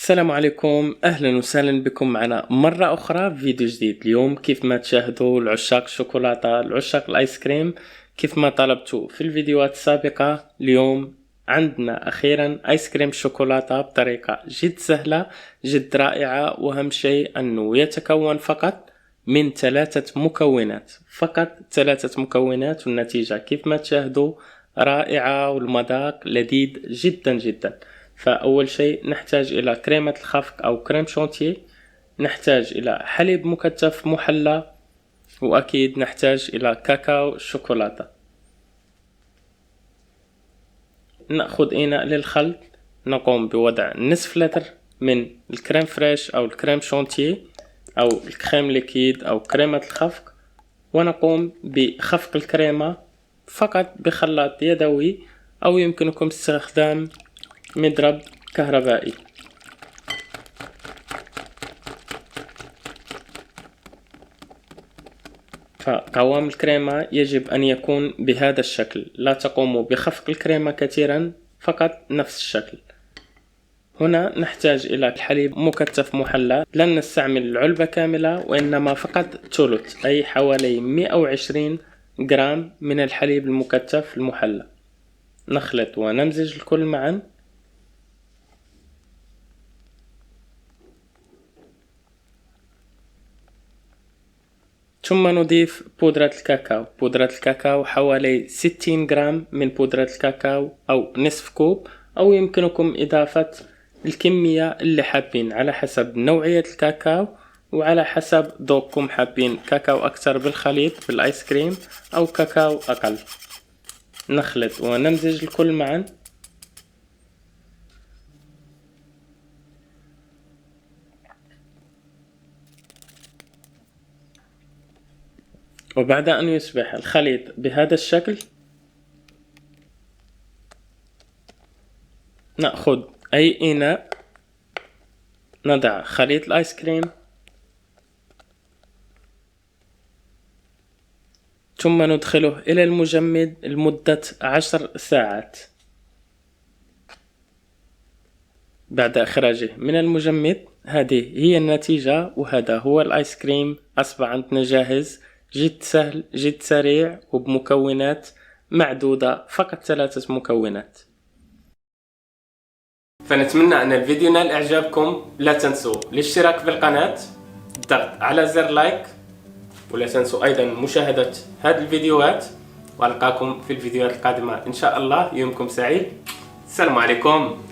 السلام عليكم، اهلا وسهلا بكم معنا مرة اخرى في فيديو جديد. اليوم كيف ما تشاهدوا العشاق الشوكولاتة العشاق الايس كريم، كيف ما طلبتوا في الفيديوهات السابقة، اليوم عندنا اخيرا ايس كريم شوكولاتة بطريقة جد سهلة جد رائعة. واهم شيء انه يتكون فقط من 3 مكونات، فقط 3 مكونات، والنتيجة كيف ما تشاهدوا رائعة والمذاق لذيذ جدا جدا. فأول شيء نحتاج إلى كريمة الخفق أو كريم شانتيه، نحتاج إلى حليب مكثف محلى، وأكيد نحتاج إلى كاكاو شوكولاتة. نأخذ إناء للخلط، نقوم بوضع نصف لتر من الكريم فريش أو الكريم شانتيه أو الكريم ليكيد أو كريمة الخفق، ونقوم بخفق الكريمة فقط بخلاط يدوي، أو يمكنكم استخدام مضرب كهربائي. فقوام الكريمة يجب أن يكون بهذا الشكل، لا تقوموا بخفق الكريمة كثيرا، فقط نفس الشكل. هنا نحتاج إلى الحليب مكثف محلى، لن نستعمل العلبة كاملة وإنما فقط ثلث، أي حوالي 120 جرام من الحليب المكثف المحلى. نخلط ونمزج الكل معا. ثم نضيف بودرة الكاكاو. بودرة الكاكاو حوالي 60 جرام من بودرة الكاكاو أو نصف كوب، أو يمكنكم إضافة الكمية اللي حابين على حسب نوعية الكاكاو وعلى حسب ذوقكم، حابين كاكاو أكثر بالخليط بالآيس كريم أو كاكاو أقل. نخلط ونمزج الكل معا. وبعد أن يصبح الخليط بهذا الشكل، نأخذ أي إناء، نضع خليط الآيس كريم، ثم ندخله إلى المجمد لمدة 10 ساعات. بعد إخراجه من المجمد، هذه هي النتيجة، وهذا هو الآيس كريم. أصبح عندنا جاهز، جد سهل جد سريع وبمكونات معدودة، فقط 3 مكونات. فنتمنى أن الفيديو نال إعجابكم. لا تنسوا الاشتراك في القناة، الضغط على زر لايك، ولا تنسوا أيضا مشاهدة هذه الفيديوهات، وألقاكم في الفيديوهات القادمة إن شاء الله. يومكم سعيد، السلام عليكم.